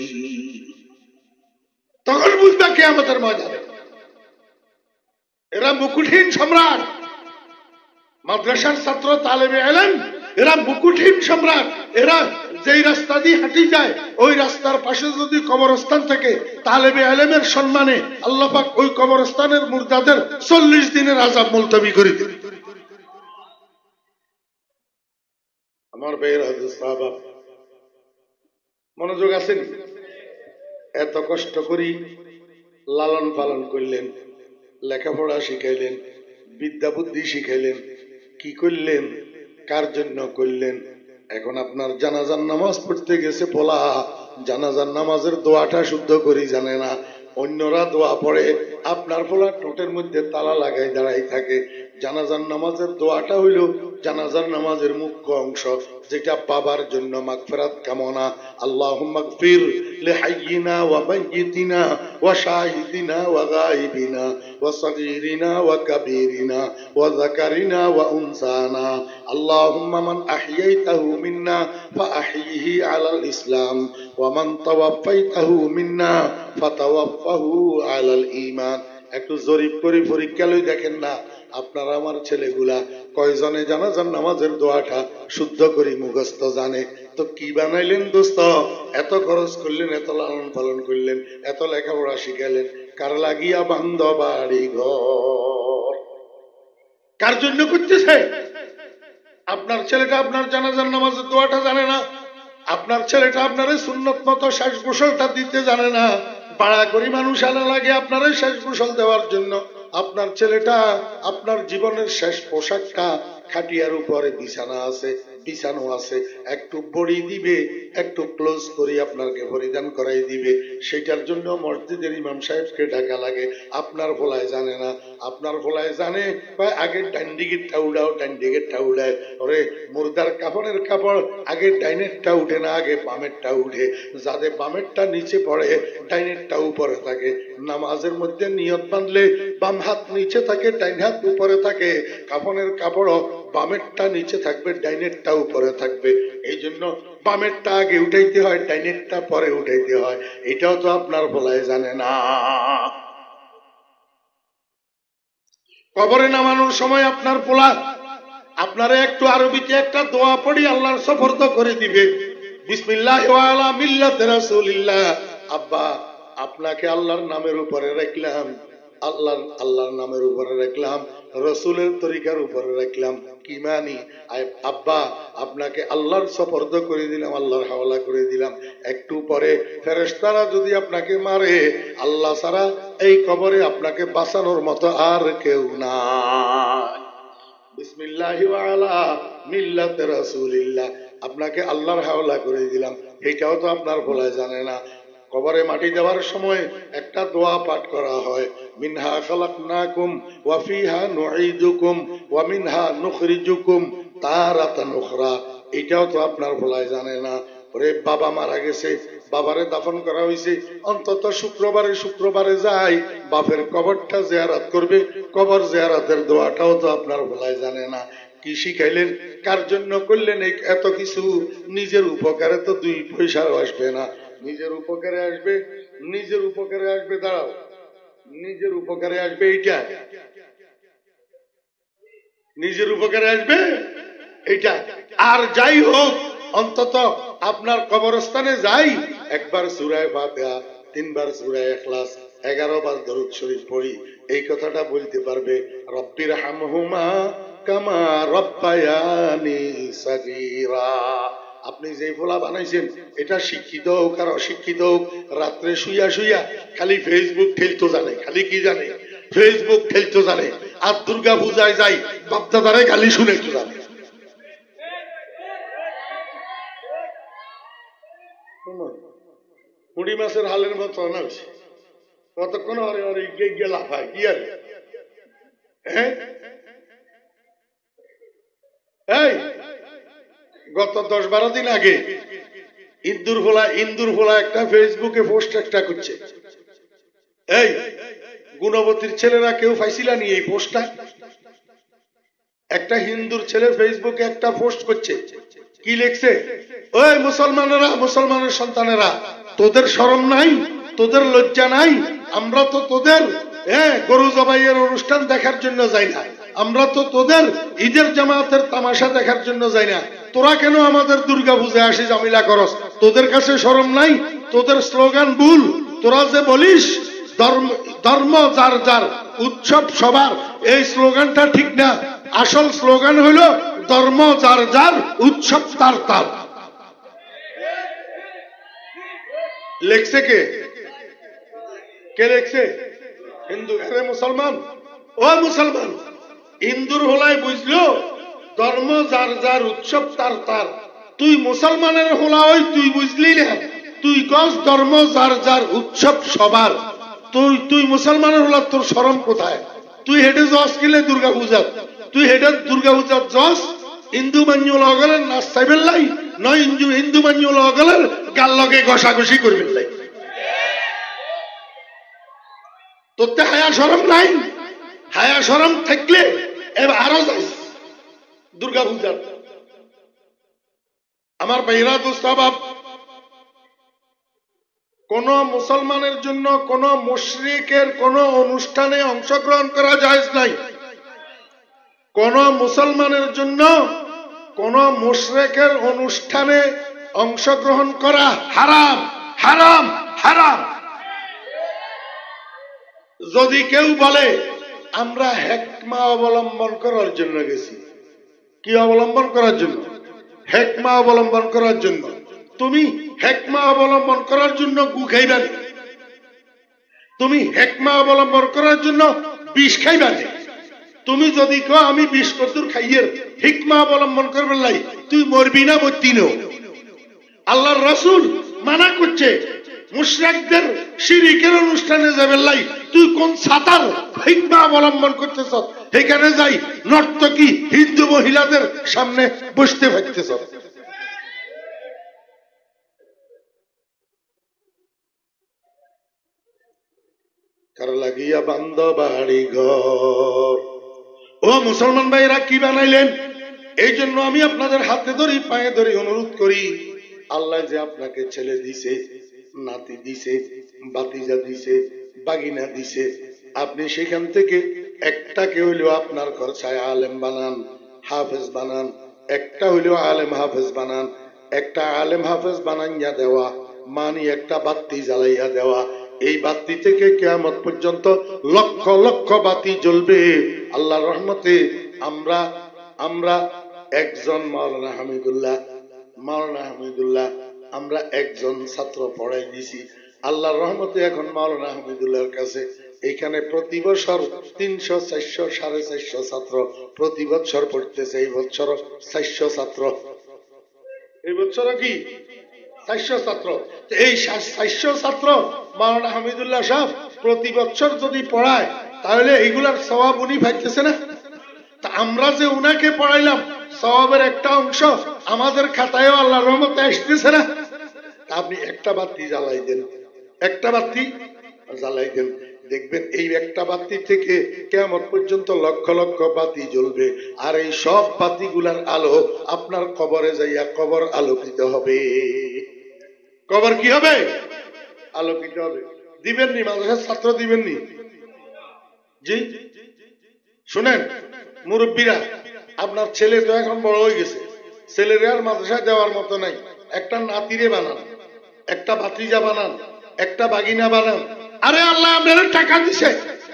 তখন বুঝবা কিয়ামতের ময়দানে। এরা মুকুটহীন সম্রাট, মাদ্রাসার ছাত্র তালেবে ইলম, এরা মুকুটহীন সম্রাট। এরা যেই রাস্তা দিয়ে হাঁটি যায়, ওই রাস্তার পাশে যদি কবরস্থান থাকে, তালেবে ইলমের সম্মানে আল্লাহ পাক ওই কবরস্থানের মুর্দাদের 40 দিনের আযাব মুলতবি করে দেন। আমার ভাইয়ের হাদিস সাহাবা, মনোযোগ আছেন? এত কষ্ট করি লালন পালন করলেন, লেখাপড়া শিখাইলেন, বিদ্যা বুদ্ধি শিখাইলেন, কি করলেন, কার জন্য করলেন? এখন আপনার জানাজার নামাজ পড়তে গেছে পোলা, জানাজার নামাজের দোয়াটা শুদ্ধ করি জানে না, অন্যরা দোয়া পড়ে, আপনার পোলা ঠোঁটের মধ্যে তালা লাগাই দাঁড়াই থাকে। জানাজার নামাজের দোয়াটা হইল জানাজার নামাজের মুখ্য অংশ, যেটা বাবার জন্য মাগফিরাত কামনা। আল্লাহুম্মা গফির লিহাইয়িনা ওয়া মাইয়িতিনা ওয়া শাহিদিনা ওয়া গায়িবিনা ওয়া সগীরিনা ওয়া কাবীরিনা ওয়া যাকারিনা ওয়া উনসানা। আল্লাহুম্মা মান আহইয়াইতাহু মিন্না ফাআহইহি আলাল ইসলাম ওয়া মান তাওয়াফাইতাহু মিন্না ফাতাওয়াফাহু আলাল ঈমান। একটু জরিপ করে পরীক্ষা লই দেখেন না, আপনারা আমার ছেলেগুলা কয়জনে জানাজার নামাজের দোয়াটা শুদ্ধ করে মুখস্থ জানে? তো কি বানাইলেন দোস্ত? এত খরচ করলেন, এত লালন পালন করলেন, এত লেখাপড়া শিখাইলেন, কার লাগিয়া বান্ধ বাড়ি ঘর? কার জন্য করতেছে? আপনার ছেলেটা আপনার জানাজার নামাজের দোয়াটা জানে না, আপনার ছেলেটা আপনার সুন্নত মতো শেষ গোসলটা দিতে জানে না, ভাড়া করি মানুষ আনা লাগে আপনার শেষ গোসল দেওয়ার জন্য। আপনার ছেলেটা আপনার জীবনের শেষ পোশাকটা খাটিয়ার উপরে বিছানা আছে, বিছানো আছে, একটু বড়ি দিবে, একটু ক্লোজ করে আপনাকে পরিধান করাই দিবে, সেটার জন্য মসজিদের ইমাম সাহেবকে ডাকা লাগে। আপনার ভোলায় জানে না, আপনার ভোলায় জানে আগে ডাইন দিকেরটা উড়াও, ডাইন দিকেরটা উড়ায়। ওরে মুর্দার কাপড়ের কাপড় আগে ডাইনেরটা উঠে না, আগে বামেরটা উঠে। যাদের বামেরটা নিচে পড়ে, ডাইনেরটা উপরে থাকে। নামাজের মধ্যে নিয়ত বাঁধলে বাম হাত নিচে থাকে, ডাইন হাত উপরে থাকে। কাফনের কাপড় বামেরটা নিচে থাকবে, ডাইনেরটা উপরে থাকবে। এই জন্য বামেরটা আগে উঠাইতে হয়, ডাইনেরটা পরে উঠাইতে হয়। এটাও তো আপনার ভোলায় জানে না। কবরে নামানোর সময় আপনার পোলা আপনারা একটু আরবিতে একটা দোয়া পড়ি আল্লাহর সুপুর্দ করে দিবে, বিসমিল্লাহি ওয়া আলা মিল্লাতি রাসূলিল্লাহ। আব্বা, আপনাকে আল্লাহর নামের উপরে রাখলাম, আল্লাহর নামের উপরে রাখলাম, রসুলের তরিকার উপরে রাখলাম। কি মানি? আব্বা, আপনাকে আল্লাহর সুপুর্দ করে দিলাম, আল্লাহর হাওলা করে দিলাম। একটু পরে ফেরেশতারা যদি আপনাকে মারে, আল্লাহ ছাড়া এই কবরে আপনাকে বাঁচানোর মতো আর কেউ নাই। বিসমিল্লাহি ওয়া আলা মিল্লাতি রাসূলিল্লাহ, আপনাকে আল্লাহর হাওলা করে দিলাম। এটাও তো আপনার ভোলায় জানে না। কবরে মাটি দেওয়ার সময় একটা দোয়া পাঠ করা হয়, মিনহা খালাকনাকুম ওয়া ফিহা নুঈদুকুম ওয়া মিনহা নুখরিজুকুম তারাতান উখরা। এটাও তো আপনার ভোলায় জানে না। ওরে বাবা মারা গেছে, বাবারে দাফন করা হয়েছে, অন্তত শুক্রবারে যাই বাপের কবরটা জিয়ারত করবে। কবর জিয়ারতের দোয়াটাও তো আপনার ভোলায় জানে না। কি শিখাইলেন? কার জন্য করলেন এত কিছু? নিজের উপকারে তো 2 পয়সাও আসবে না। নিজের উপকারে আসবে, নিজের উপকারে আসবে, দাঁড়াও, নিজের উপকারে আসবে এইটা, নিজের উপকারে আসবে এইটা। আর যাই হোক, অন্তত আপনার কবরস্থানে যাই একবার সূরা ফাতিহা, 3 বার সূরা ইখলাস, 11 বার দরুদ শরীফ পড়ি, এই কথাটা বলতে পারবে রব্বির হামহুমা কামা রব্বায়ানি সাগীরা। আপনি যে ফোলা বানাইছেন এটা শিক্ষিত হোক আর অশিক্ষিত হোক, রাত্রে শুইয়া শুইয়া খালি ফেসবুক ঠেলতো জানে, খালি কি জানে, ফেসবুক ঠেলতো জানে। আর দুর্গা পূজায় যাই বাপদাদারে গালি শুনেতো জানে। মুড়ি মাছের হালের মতো না, কতক্ষণ লাফায় কি আর। এই গত 10-12 দিন আগে ইন্দুর ভোলা একটা ফেসবুকে পোস্ট একটা করছে। এই গুণবতীর ছেলেরা কেউ পাইছিলা নি এই পোস্টটা? একটা হিন্দুর ছেলে ফেসবুকে একটা পোস্ট করছে, কি লিখছে, ওই মুসলমানেরা, মুসলমানের সন্তানেরা, তোদের শরম নাই, তোদের লজ্জা নাই? আমরা তো তোদের গরু জবাইয়ের অনুষ্ঠান দেখার জন্য যাই না, আমরা তো তোদের ঈদের জামাতের তামাশা দেখার জন্য যাই না, তোরা কেন আমাদের দুর্গা পূজায় আসি জামিলা করস? তোদের কাছে শরম নাই? তোদের স্লোগান ভুল। তোরা যে বলিস ধর্ম যার যার, উৎসব সবার, এই স্লোগানটা ঠিক না। আসল স্লোগান হলো ধর্ম যার যার, উৎসব তার তার। লেখছে কে? কে লেখছে? হিন্দু। আরে মুসলমান, ও মুসলমান, হিন্দুর হলাই বুঝলো ধর্ম যার যার, উৎসব তার তার। তুই মুসলমানের হলা ওই তুই বুঝলি না, তুই কস ধর্ম যার যার, উৎসব সবার। তুই মুসলমানের হলা, তোর শরম কোথায়? তুই হেঁটে জস কিলে দুর্গা পূজা, তুই হেঁটে দুর্গা পূজার জস হিন্দু মান্য লগলের নাচ চাইবেন লাই, নয় হিন্দু মান্য লগলের গাল লগে ঘষাঘষি করবেন লাই। তোরতে হায়া শরম নাই? হায়া শরম থাকলে এবার আরো যাস দুর্গা পূজার। আমার ভাইরা দোস্তাবাব, কোন মুসলমানের জন্য কোন মুশরিকের কোন অনুষ্ঠানে অংশগ্রহণ করা জায়েজ নাই। কোন মুসলমানের জন্য কোন মুশরিকের অনুষ্ঠানে অংশগ্রহণ করা হারাম, হারাম, হারাম। যদি কেউ বলে আমরা হেকমা অবলম্বন করার জন্য গেছি, কি অবলম্বন করার জন্য? হেকমা অবলম্বন করার জন্য। তুমি হেকমা অবলম্বন করার জন্য গু খাইবানি, তুমি হেকমা অবলম্বন করার জন্য বিষ খাইবানি। তুমি যদি কো আমি বিষ কদ্দুর খাইয়ের হিকমা অবলম্বন করবেন লাই, তুই মরবি না মরতি নো। আল্লাহর রাসূল মানা করছে মুশরিকদের শিরকের অনুষ্ঠানে যাবেন লাই, তুই কোন ছাতার হিকমা অবলম্বন করতেছ? এখানে যাই নর্তকী হিন্দু মহিলাদের সামনে বসতে পারতেছ। কার লাগিয়া বান্ধ বাড়ি ঘর। ও মুসলমান ভাইরা, কি বানাইলেন? এই জন্য আমি আপনাদের হাতে ধরি, পায়ে ধরি, অনুরোধ করি, আল্লাহ যে আপনাকে ছেলে দিছে, নাতি দিছে, বাতিজা দিছে, বাগিনা দিছে, আপনি সেখান থেকে একটাকে হইলেও আপনার খরচায় আলেম বানান, হাফেজ বানান। একটা হইলেও আলেম হাফেজ বানান। একটা আলেম হাফেজ বানাইয়া দেওয়া মানি একটা বাতি জ্বালাইয়া দেওয়া। এই বাতি থেকে কিয়ামত পর্যন্ত লক্ষ লক্ষ বাতি জ্বলবে আল্লাহর রহমতে। আমরা একজন মাওলানা হামিদুল্লাহ আমরা একজন ছাত্র পড়াই দিছি আল্লাহর রহমতে। এখন মাওলানা হামিদুল্লাহর কাছে এইখানে প্রতি বছর 300, 400, 450 ছাত্র প্রতি বছর পড়তেছে। এই বছর 400 ছাত্র, এই বছর কি 400 ছাত্র। এই 400 ছাত্র মাওলানা হামিদুল্লাহ সাহেব প্রতি বছর যদি পড়ায়, তাহলে এইগুলার সওয়াব উনি পাইতেছে না? তা আমরা যে উনাকে পড়াইলাম, সওয়াবের একটা অংশ আমাদের খাতায়ও আল্লাহর রহমতে আসতেছে না? আপনি একটা বাতি জ্বালাই দেন, একটা বাতি জ্বালাই দেন, দেখবেন এই একটা বাতি থেকে কিয়ামত পর্যন্ত লক্ষ লক্ষ বাতি জ্বলবে। আর এই সব বাতিগুলার আলো আপনার কবরে যাইয়া কবর আলোকিত হবে। কবর কি হবে? আলোকিত হবে। দিবেননি মাদ্রাসার ছাত্র দিবেননি? জি শুনেন মুরব্বীরা, আপনার ছেলে তো এখন বড় হয়ে গেছে, ছেলের আর মাদ্রাসায় দেওয়ার মতো নাই। একটা নাতিরে বানান, একটা ভাতিজা বানান, একটা বাগিনা বানান, আরে আল্লাহ আপনারা টাকা দিছে,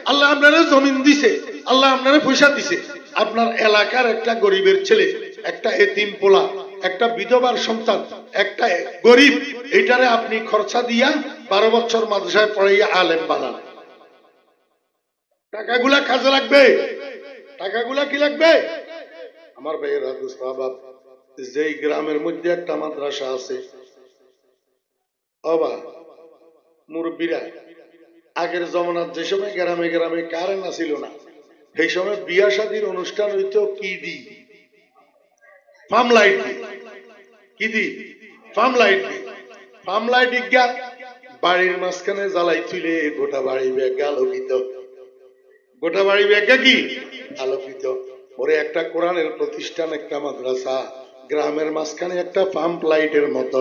আল্লাহ আপনারা জমিন দিছে, আল্লাহ আপনারা পয়সা দিছে। আপনার এলাকার একটা গরিবের ছেলে, একটা এতিম পোলা, একটা বিধবার সন্তান, একটা গরিব, এইটারে আপনি খরচা দিয়া 12 বছর মাদ্রাসায় পড়াইয়া আলেম বানান। টাকাগুলা কাজে লাগবে, টাকাগুলা কি লাগবে? আমার ভাইয়েরা, যেই গ্রামের মধ্যে একটা মাদ্রাসা আছে, অবা মুরব্বীরা, আগের জমানার যে সময় গ্রামে গ্রামে কারেন্ট ছিল না, সেই সময় বিয়া শাদীর অনুষ্ঠান হইতো কি দি? ফার্ম লাইট দি। কি দি? ফার্ম লাইট দি। ফার্ম লাইট ইজ্ঞা বাড়ির মাঝখানে জ্বালাই তুলে গোটা বাড়ি ব্যাগ আলোকিত, গোটা বাড়ি ব্যাগ কি আলোকিত। ওরে একটা কোরআনের প্রতিষ্ঠান, একটা মাদ্রাসা গ্রামের মাঝখানে একটা পাম্প লাইটের মতো,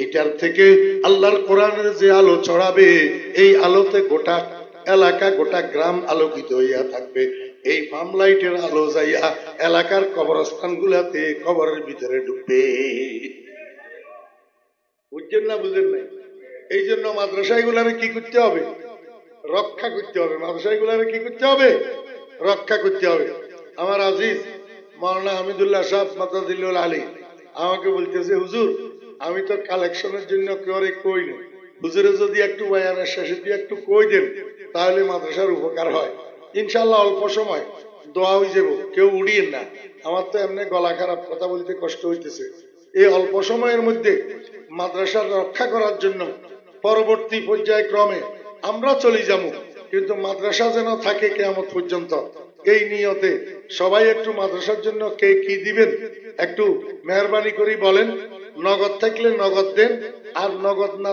এটার থেকে আল্লাহর কোরআনের যে আলো ছড়াবে, এই আলোতে গোটা এলাকা, গোটা গ্রাম আলোকিত হইয়া থাকবে। এই পাম্প লাইটের আলো যাইয়া এলাকার কবরস্থান গুলাতে কবরের ভিতরে ঢুকবে। বুঝছেন না? বুঝেন নাই? এই জন্য মাদ্রাসায় গুলারে কি করতে হবে? রক্ষা করতে হবে। মাদ্রাসায় গুলারে কি করতে হবে? রক্ষা করতে হবে। আমার আজিজ মাওলানা হামিদুল্লাহ সাহেব মাতাদিল্লুল আলী আমাকে বলতেছে, হুজুর আমি তো কালেকশনের জন্য কেউ কই না, হুজুরে যদি একটু বয়ানের শেষে দিয়ে একটু কই দেন তাহলে মাদ্রাসার উপকার হয়। ইনশাল্লাহ অল্প সময় দোয়া হয়ে যাব, কেউ উড়িয়েন না। আমার তো এমনি গলা খারাপ, কথা বলতে কষ্ট হইতেছে। এই অল্প সময়ের মধ্যে মাদ্রাসার রক্ষা করার জন্য পরবর্তী পর্যায়ক্রমে আমরা চলে যাব, কিন্তু মাদ্রাসা যেন থাকে কিয়ামত পর্যন্ত। এই নিয়তে সবাই একটু মাদ্রাসার জন্য কে কি দিবেন একটু মেহরবানি করে বলেন। নগদ থাকলে নগদ দেন, আর নগদ না